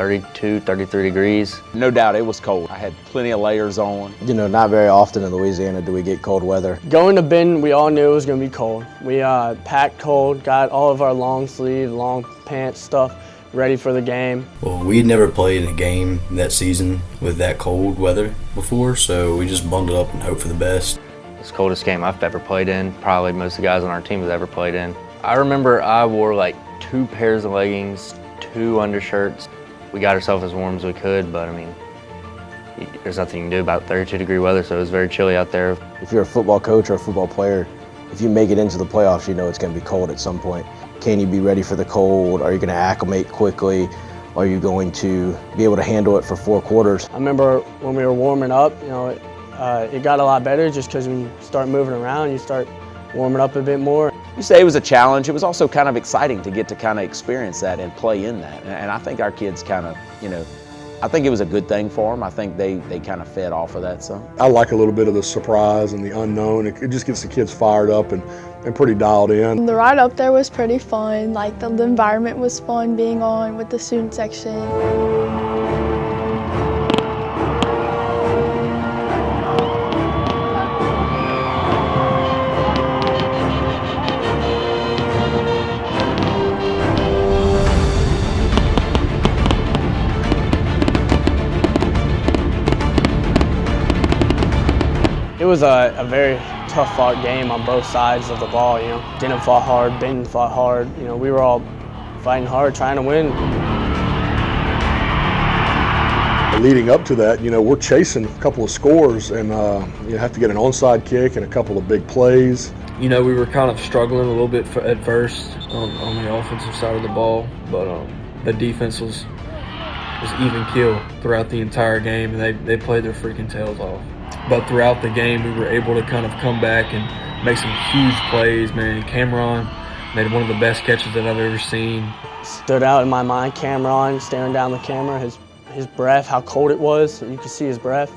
32, 33 degrees. No doubt it was cold. I had plenty of layers on. You know, not very often in Louisiana do we get cold weather. Going to Benton, we all knew it was going to be cold. We packed cold, got all of our long sleeve, long pants stuff ready for the game. Well, we'd never played in a game that season with that cold weather before, so we just bundled up and hoped for the best. It's the coldest game I've ever played in, probably most of the guys on our team have ever played in. I remember I wore like 2 pairs of leggings, 2 undershirts. We got ourselves as warm as we could, but I mean, there's nothing you can do about 32-degree weather, so it was very chilly out there. If you're a football coach or a football player, if you make it into the playoffs, you know it's going to be cold at some point. Can you be ready for the cold? Are you going to acclimate quickly? Are you going to be able to handle it for 4 quarters? I remember when we were warming up, you know, it got a lot better just because when you start moving around, you start warming up a bit more. You say it was a challenge. It was also kind of exciting to get to kind of experience that and play in that. And I think our kids kind of, you know, I think it was a good thing for them. I think they kind of fed off of that some. I like a little bit of the surprise and the unknown. It just gets the kids fired up and pretty dialed in. The ride up there was pretty fun. Like the environment was fun being on with the student section. It was a very tough fought game on both sides of the ball, you know. Denham fought hard, Benton fought hard. You know, we were all fighting hard, trying to win. Leading up to that, you know, we're chasing a couple of scores and you have to get an onside kick and a couple of big plays. You know, we were kind of struggling a little bit at first on the offensive side of the ball, but the defense was even keel throughout the entire game, and they played their freaking tails off. But throughout the game, we were able to kind of come back and make some huge plays, man. Cameron made one of the best catches that I've ever seen. Stood out in my mind, Cameron staring down the camera, his breath, how cold it was, you could see his breath.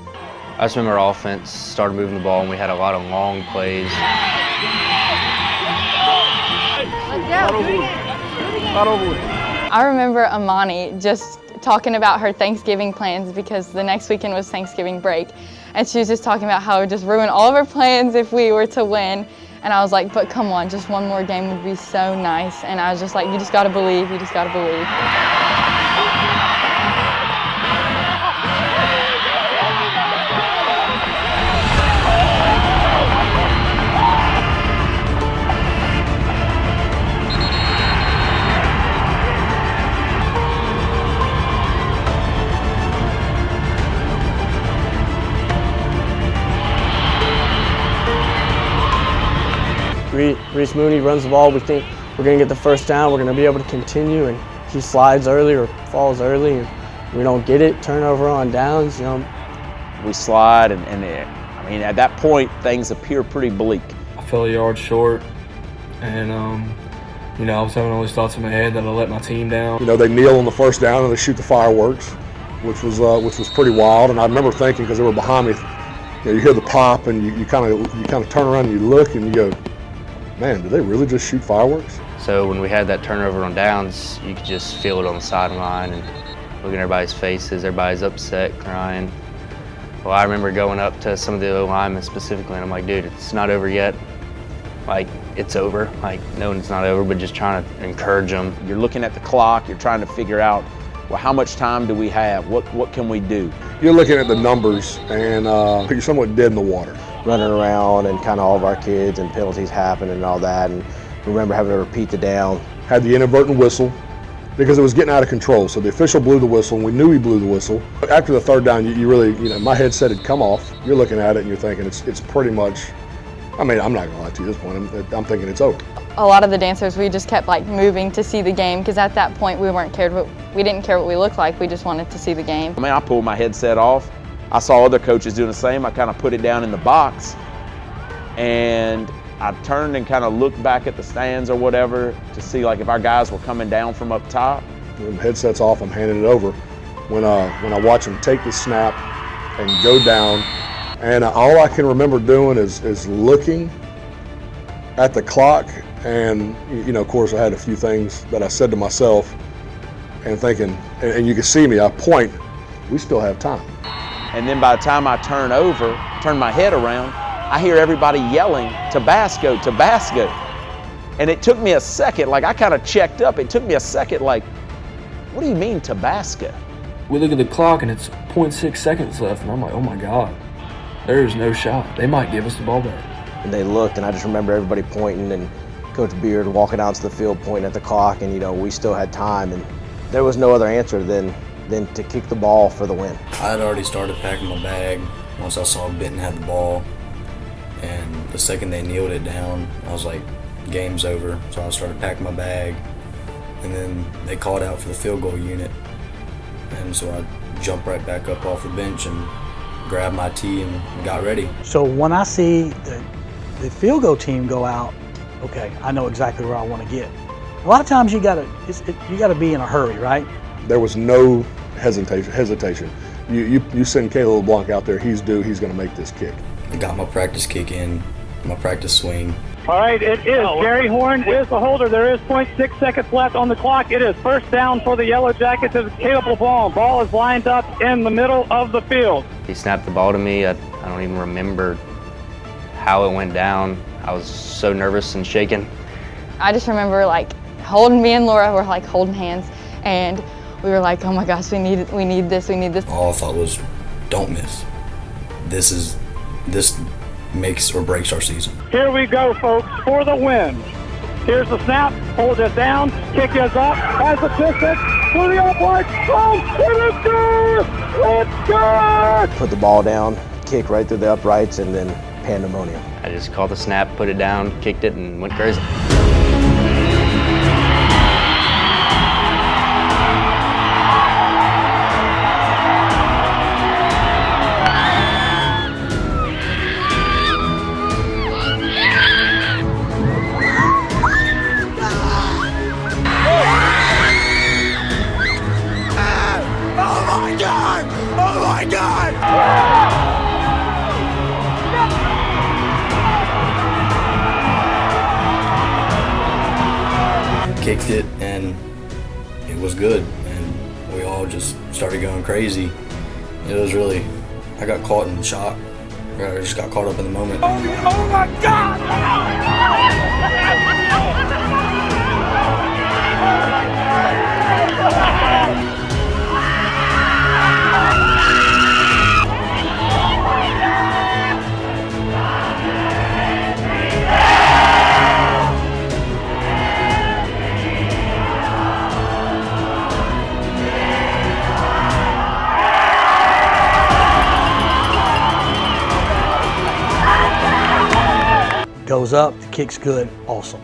I just remember our offense started moving the ball and we had a lot of long plays. I remember Amani just talking about her Thanksgiving plans because the next weekend was Thanksgiving break. And she was just talking about how it would just ruin all of our plans if we were to win. And I was like, but come on, just one more game would be so nice. And I was just like, you just gotta believe, you just gotta believe. Reese Mooney runs the ball. We think we're going to get the first down. We're going to be able to continue, and he slides early or falls early, and we don't get it. Turnover on downs, you know. We slide, and I mean, at that point, things appear pretty bleak. I fell a yard short, and you know, I was having all these thoughts in my head that I let my team down. You know, they kneel on the first down and they shoot the fireworks, which was pretty wild. And I remember thinking, because they were behind me, you know, you hear the pop, and you kind of turn around and you look and you go, man, did they really just shoot fireworks? So when we had that turnover on downs, you could just feel it on the sideline and looking at everybody's faces, everybody's upset, crying. Well, I remember going up to some of the linemen specifically, and I'm like, dude, it's not over yet. Like, it's over. Like, no, it's not over, but just trying to encourage them. You're looking at the clock, you're trying to figure out, well, how much time do we have? What can we do? You're looking at the numbers, and you're somewhat dead in the water. Running around and kind of all of our kids and penalties happen and all that. And remember having to repeat the down. Had the inadvertent whistle because it was getting out of control. So the official blew the whistle, and we knew he blew the whistle. After the third down, you really, you know, my headset had come off. You're looking at it and you're thinking it's pretty much, I mean, I'm not gonna lie to you at this point, I'm thinking it's over. A lot of the dancers, we just kept like moving to see the game because at that point we didn't care what we looked like, we just wanted to see the game. I mean, I pulled my headset off. I saw other coaches doing the same. I kind of put it down in the box, and I turned and kind of looked back at the stands or whatever to see like if our guys were coming down from up top. When the headset's off, I'm handing it over. When I watch them take the snap and go down, and all I can remember doing is looking at the clock, and you know, of course, I had a few things that I said to myself, and thinking, and you can see me, I point, we still have time. And then by the time I turn my head around, I hear everybody yelling, Tabasco, Tabasco. And it took me a second, like I kind of checked up. It took me a second, like, what do you mean Tabasco? We look at the clock and it's 0.6 seconds left, and I'm like, oh my God, there is no shot. They might give us the ball back. And they looked, and I just remember everybody pointing, and Coach Beard walking out to the field pointing at the clock, and we still had time, and there was no other answer than to kick the ball for the win. I had already started packing my bag once I saw Benton had the ball, and the second they kneeled it down, I was like, game's over. So I started packing my bag, and then they called out for the field goal unit, and so I jumped right back up off the bench and grabbed my tee and got ready. So when I see the field goal team go out, okay, I know exactly where I want to get. A lot of times you gotta be in a hurry, right? There was no hesitation. You send Caleb LeBlanc out there, he's due, he's going to make this kick. I got my practice kick in, my practice swing. All right, it is. Gary Horn is the holder. There is 0.6 seconds left on the clock. It is first down for the Yellow Jackets. It's Caleb LeBlanc. Ball is lined up in the middle of the field. He snapped the ball to me. I don't even remember how it went down. I was so nervous and shaken. I just remember like holding, me and Laura were like holding hands, and we were like, oh my gosh, we need this. All I thought was, don't miss. This makes or breaks our season. Here we go, folks, for the win. Here's the snap, hold it down, kick is up, has the distance, to the upright, it is good! It's good! Put the ball down, kick right through the uprights, and then pandemonium. I just caught the snap, put it down, kicked it, and went crazy. Kicked it, and it was good, and we all just started going crazy. It was really, I got caught in shock. I just got caught up in the moment. Oh my God! Goes up, the kick's good, awesome.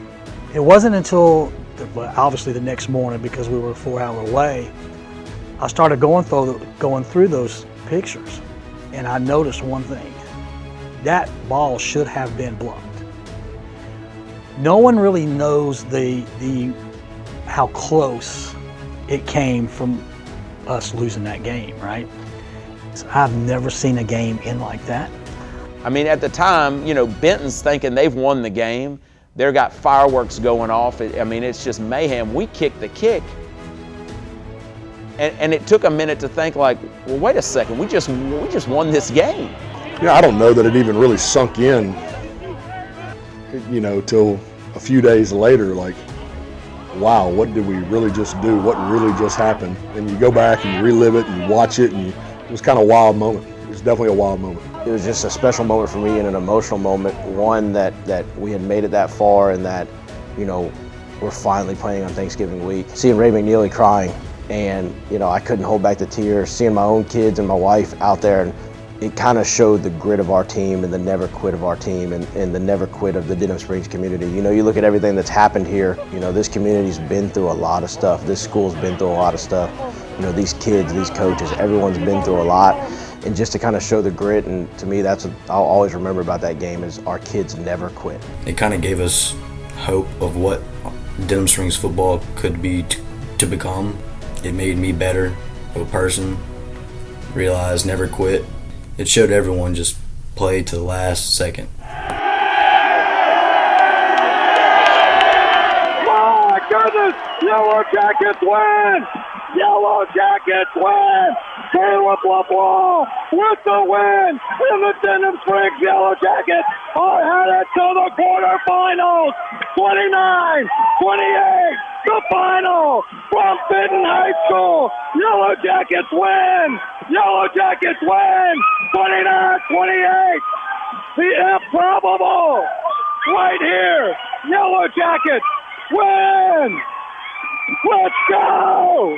It wasn't until, obviously the next morning, because we were a 4-hour away, I started going through those pictures, and I noticed one thing. That ball should have been blocked. No one really knows how close it came from us losing that game, right? I've never seen a game end like that. I mean, at the time, Benton's thinking they've won the game. They've got fireworks going off. It's just mayhem. We kicked the kick. And it took a minute to think like, well, wait a second, we just won this game. I don't know that it even really sunk in, till a few days later, like, wow, what did we really just do? What really just happened? And you go back and you relive it and you watch it, and it was kind of a wild moment. It was definitely a wild moment. It was just a special moment for me and an emotional moment. One, that we had made it that far, and that, we're finally playing on Thanksgiving week. Seeing Ray McNeely crying, and, I couldn't hold back the tears. Seeing my own kids and my wife out there, and it kind of showed the grit of our team and the never quit of our team, and the never quit of the Denham Springs community. You look at everything that's happened here. This community's been through a lot of stuff. This school's been through a lot of stuff. These kids, these coaches, everyone's been through a lot. And just to kind of show the grit, and to me, that's what I'll always remember about that game, is our kids never quit. It kind of gave us hope of what Denham Springs football could be to become. It made me better of a person, realized never quit. It showed everyone just play to the last second. My goodness, Yellow Jackets win! Yellow Jackets win! Caleb LeBlanc with the win! And the Denham Springs Yellow Jackets are headed to the quarterfinals! 29-28, the final from Benton High School! Yellow Jackets win! Yellow Jackets win! 29-28! The improbable! Right here! Yellow Jackets win! Let's go!